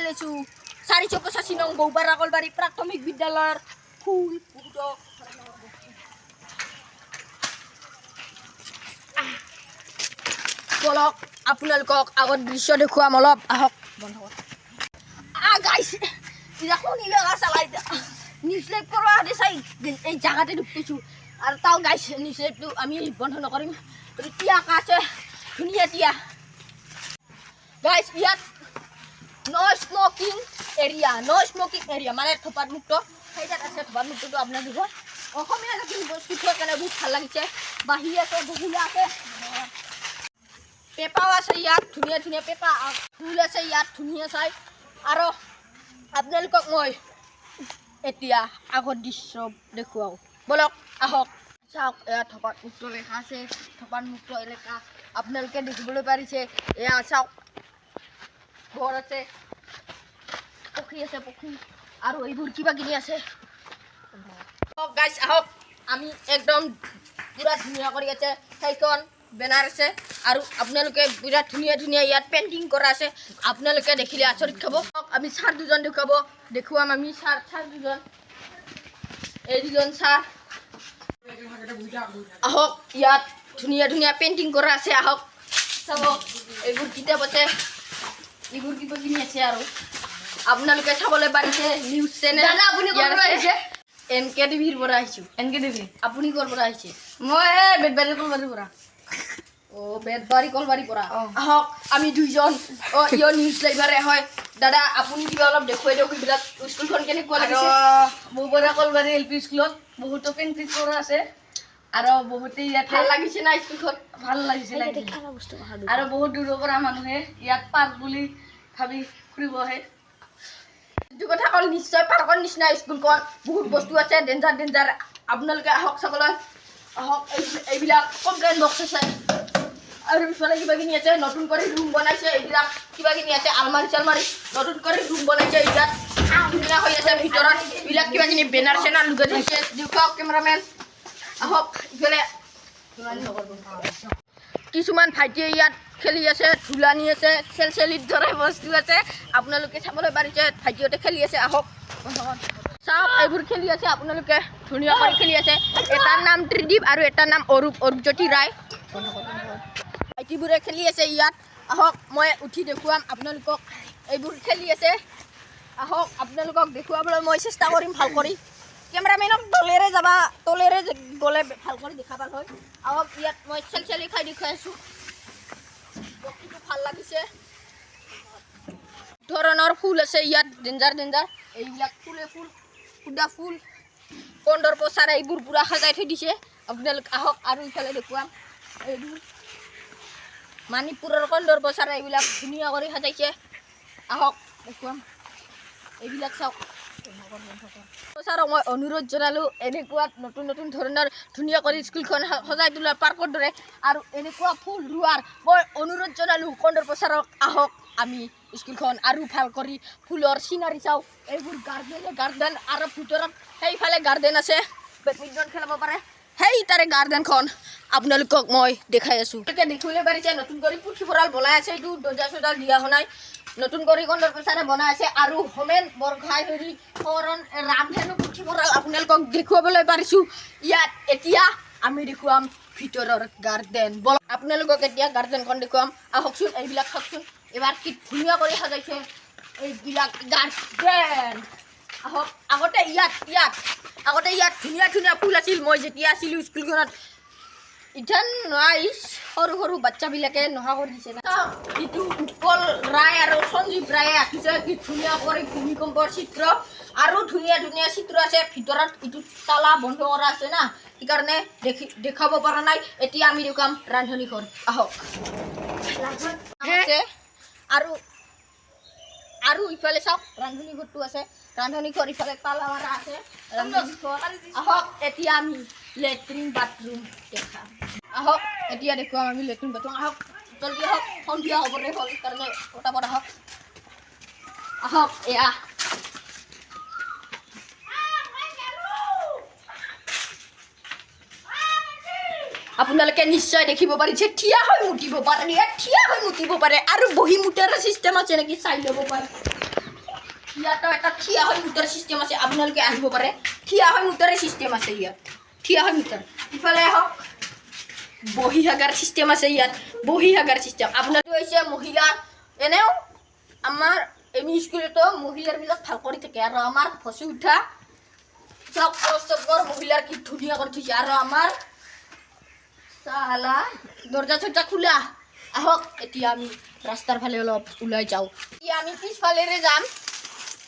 লেচু 484 নং বৌপাৰা কলবাৰী প্ৰাথমিক বিদ্যালয়ৰ ফুল বহুত বলক আপোনালোকক আগত দৃশ্য দেখুৱাম অলপ আহক বন্ধ কৰ গাইছ দেখোন ইলাকা চালাই নিউজ লাইভ কৰা চাই এই জাগাতে ঢুকিছোঁ আৰু তাও গাইছ নিউজ লাইভটো আমি বন্ধ নকৰিম এতিয়া আছে ধুনীয়া তিয়া গাইছ ইয়াত নো স্মোকিং এৰিয়া মানে থপাত মুক্ত সেইটাত আছে থপাত মুক্তটো আপোনাৰ দিব অসমীয়া জাতিৰ বস্তুটো কাৰণে বহুত ভাল লাগিছে বাহি আছে বহিলা আছে পেপাও আছে ইয়াত ধুনীয়া ধুনীয়া পেপা ফুল আছে ইয়াত ধুনীয়া চাই আৰু আপোনালোকক মই এতিয়া আগৰ দৃশ্য দেখুৱাওঁ বলক আহক চাওক এয়া থপাত মুক্ত ৰেখা আছে থপাত মুক্ত এলেকা আপোনালোকে দেখিবলৈ পাৰিছে এয়া চাওক ঘৰ আছে পুখুৰী আছে পুখুৰী আৰু এইবোৰ কিবা কিনি আছে গাইছ আহক আমি একদম পুৰা ধুনীয়া কৰি আছে সেইখন বেনাৰ আছে আৰু আপোনালোকে বিৰাট ধুনীয়া ধুনীয়া ইয়াত পেইণ্টিং কৰা আছে আপোনালোকে দেখিলে আচৰিত খাব আমি ছাৰ দুজন দেখুৱাম আমি ছাৰ দুজন এই দুজন ছাৰ আহক ইয়াত ধুনীয়া ধুনীয়া পেইণ্টিং কৰা আছে আহক চাব এইবোৰ কিতাপ আছে এইবোৰ কিবা কিনি আছে আৰু আপোনালোকে চাবলৈ পাৰিছে নিউজ চেনেল আপুনি NK টিভিৰ পৰা আহিছোঁ NK টিভি আপুনি ক'ৰ পৰা আহিছে মই বেতবাৰী কলবাৰীৰ পৰা বেতবাৰী কলবাৰীৰ পৰা আহক আমি দুইজন ইয় নিউজ লাইভাৰে হয় দাদা আপুনি কিবা অলপ দেখুৱাই দিয়ক এইবিলাক স্কুলখন কেনেকুৱা লাগিছে বৌপাৰা কলবাৰী LP স্কুলত বহুতো পেইণ্টিং কৰা আছে আৰু বহুতে ইয়াত ভাল লাগিছে না স্কুলখন ভাল লাগিছে আৰু বহুত দূৰৰ পৰা মানুহে ইয়াত পাৰ্ক বুলি ভাবি ফুৰিব আহে এইটো কথা ক'ল নিশ্চয় পাৰ্কৰ নিচিনা স্কুলখন বহুত বস্তু আছে ডেঞ্জাৰ আপোনালোকে আহক চাবলৈ আহক এইবিলাক কমপ্লেইন বক্স আছে আৰু ইফালে কিবা কিনি আছে নতুন কৰি ৰুম বনাইছে এইবিলাক কিবা কিনি আছে আলমাৰি চালমাৰি নতুন কৰি ৰুম বনাইছে এইবিলাক ধুনীয়া হৈ আছে ভিতৰত এইবিলাক কিবা কিনি বেনাৰ চেনাৰ লগাই দিছে দেখুৱাওক কেমেৰামেন আহক ইফালে কিছুমান ভাইটিয়ে ইয়াত খেলি আছে ঝুলানি আছে চেলিত ধৰা বস্তু আছে আপোনালোকে চাবলৈ পাৰিছে ভাইটিহঁতে খেলি আছে আহক চাওক এইবোৰ খেলি আছে আপোনালোকে ধুনীয়া কৰি খেলি আছে এটাৰ নাম ত্ৰিদীপ আৰু এটাৰ নাম অৰূপজ্যোতি ৰায় ভাইটিবোৰে খেলি আছে ইয়াত আহক মই উঠি দেখুৱাম আপোনালোকক এইবোৰ খেলি আছে আহক আপোনালোকক দেখুৱাবলৈ মই চেষ্টা কৰিম ভাল কৰি কেমেৰামেনক তলেৰে গ'লে ভাল কৰি দেখা পাল হয় আহক ইয়াত মই চেলি খাই দেখুৱাই আছোঁ বস্তুটো ভাল লাগিছে ধৰণৰ ফুল আছে ইয়াত ডেঞ্জাৰ এইবিলাক ফুল সুদা ফুল কন্দৰ পচাৰ এইবোৰ পুৰা সজাই থৈ দিছে আপোনালোক আহক আৰু ইফালে দেখুৱাম এইবোৰ মাণিপুৰৰ কন্দৰ পচাৰ এইবিলাক ধুনীয়া কৰি সজাইছে আহক দেখুৱাম এইবিলাক চাওক ছাৰক মই অনুৰোধ জনালোঁ এনেকুৱা নতুন ধৰণৰ ধুনীয়া কৰি স্কুলখন সজাই তোলা পাৰ্কৰ দৰে আৰু এনেকুৱা ফুল ৰোৱাৰ মই অনুৰোধ জনালোঁ কন্দৰ প্ৰচাৰক আহক আমি স্কুলখন আৰু ভাল কৰি ফুলৰ চিনাৰী চাওঁ এইবোৰ গাৰ্ডেন আৰু ভিতৰত সেইফালে গাৰ্ডেন আছে বেডমিণ্টন খেলাব পাৰে সেই তাৰে গাৰ্ডেনখন আপোনালোকক মই দেখাই আছোঁ এতিয়া দেখিবলৈ পাৰিছে নতুন কৰি পুথিভঁৰাল বনাই আছে এইটো দৰ্জা চৰ্জা দিয়া হোৱা নাই নতুন কৰি কন্দৰ প্ৰচাৰে বনাই আছে আৰু হোমেন বৰগোহাঁই হৰি শৰণ ৰামধেনু পুথিভঁৰাল আপোনালোকক দেখুৱাবলৈ পাৰিছোঁ ইয়াত এতিয়া আমি দেখুৱাম ভিতৰৰ গাৰ্ডেন বল আপোনালোকক এতিয়া গাৰ্ডেনখন দেখুৱাম আহকচোন এইবিলাক চাওকচোন এবাৰ কি ধুনীয়া কৰি সজাইছে এইবিলাক গাৰ্ডেন আহক আগতে ইয়াত ধুনীয়া ফুল আছিল মই যেতিয়া আছিলোঁ স্কুলখনত এতিয়া নাই সৰু বাচ্চাবিলাকে নোহোৱা কৰি দিছে যিটো উৎপল ৰায় আৰু সঞ্জীৱ ৰায়ে আঁকিছে কি ধুনীয়া কৰি ভূমিকম্পৰ চিত্ৰ আৰু ধুনীয়া চিত্ৰ আছে ভিতৰত ইটো তালা বন্ধ কৰা আছে না সেইকাৰণে দেখাব পৰা নাই এতিয়া আমি দেখুৱাম ৰান্ধনী ঘৰ আহক আৰু ইফালে চাওক ৰান্ধনী ঘৰটো আছে ৰান্ধনী ঘৰ ইফালে তালা মাৰা আছে ৰান্ধনী ঘৰ আহক এতিয়া আমি লেট্ৰিন বাথৰুম দেখাম আহক এতিয়া দেখুৱাম আমি লেট্ৰিন বাথৰুম আহক জলদি আহক সন্ধিয়া হ'বলৈ হ'ল কাৰণে পটাপট আহক এয়া আপোনালোকে নিশ্চয় দেখিব পাৰিছে থিয়া হৈ মুতিব পাৰে আৰু বহি মুতাৰ চিষ্টেম আছে নেকি চাই ল'ব পাৰে ইয়াতো এটা থিয়া হৈ মিটাৰ চিষ্টেম আছে আপোনালোকে আহিব পাৰে থিয়া হৈ মিটাৰে চিষ্টেম আছে ইয়াত থিয়া হৈ মিটাৰ ইফালে আহক বহি হাগাৰ চিষ্টেম আছে ইয়াত বহি হাগাৰ চিষ্টেম আপোনালোকে হৈছে মহিলা এনেও আমাৰ এম ই স্কুলতো মহিলাৰবিলাক ভাল কৰি থাকে আৰু আমাৰ ফচি উঠা চব প্ৰস্তুতৰ মহিলাৰ কি ধুনীয়া কৰি থৈছে আৰু আমাৰ চালা দৰ্জা চৰ্জা খোলা আহক এতিয়া আমি ৰাস্তাৰ ফালে অলপ ওলাই যাওঁ এতিয়া আমি পিছফালেৰে যাম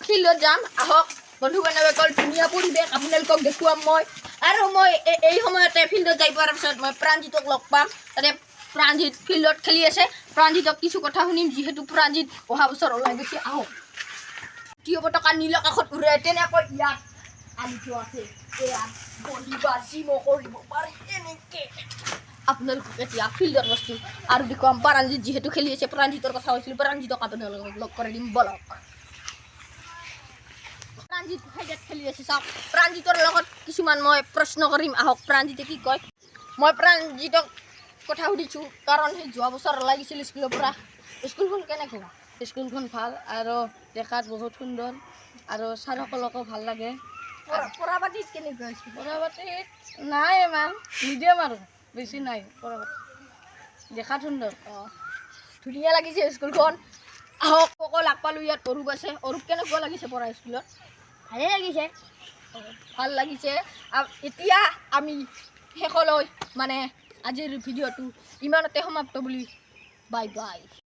ফিল্ডত যাম আহক বন্ধু বান্ধৱীসকল ধুনীয়া পৰিৱেশ আপোনালোকক দেখুৱাম মই আৰু মই এই সময়তে ফিল্ডত যাই পোৱাৰ পিছত মই প্ৰাণজিতক লগ পাম তাতে প্ৰাণজিত ফিল্ডত খেলি আছে প্ৰাণজিতক কিছু কথা শুনিম যিহেতু প্ৰাণজিত অহা বছৰ ওলাই গৈছে আহক দ্বিতীয় পতাকা নীল আকাশত উৰে তেনেকৈ ইয়াত আনি থোৱা আছে ইয়াত বহিবা জিম কৰিব পাৰে এনেকৈ আপোনালোকক এতিয়া ফিল্ডৰ বস্তু আৰু দেখুৱাম প্ৰাণজিত যিহেতু খেলি আছে প্ৰাণজিতৰ কথা কৈছিলোঁ প্ৰাণজিতক আপোনালোকক লগ কৰি দিম বলক প্ৰাণজিত হাইডত খেলি আছে চাওক প্ৰাণজিতৰ লগত কিছুমান মই প্ৰশ্ন কৰিম আহক প্ৰাণজিতে কি কয় মই প্ৰাণজিতক কথা সুধিছোঁ কাৰণ সেই যোৱা বছৰ ওলাই গৈছিল স্কুলৰ পৰা স্কুলখন কেনেকুৱা স্কুলখন ভাল আৰু দেখাত বহুত সুন্দৰ আৰু ছাৰসকলকো ভাল লাগে পঢ়া পাতিত কেনেকুৱা হৈছে পঢ়া পাতিত নাই ইমান মিডিয়াম আৰু বেছি নাই পঢ়া পাতি দেখাত সুন্দৰ অঁ ধুনীয়া লাগিছে স্কুলখন আহক অকল লাগ পালোঁ ইয়াত অৰূপ আছে অৰূপ কেনেকুৱা লাগিছে পঢ়া স্কুলত ভালেই লাগিছে ভাল লাগিছে এতিয়া আমি শেষলৈ মানে আজিৰ ভিডিঅ'টো ইমানতে সমাপ্ত বুলি বাই বাই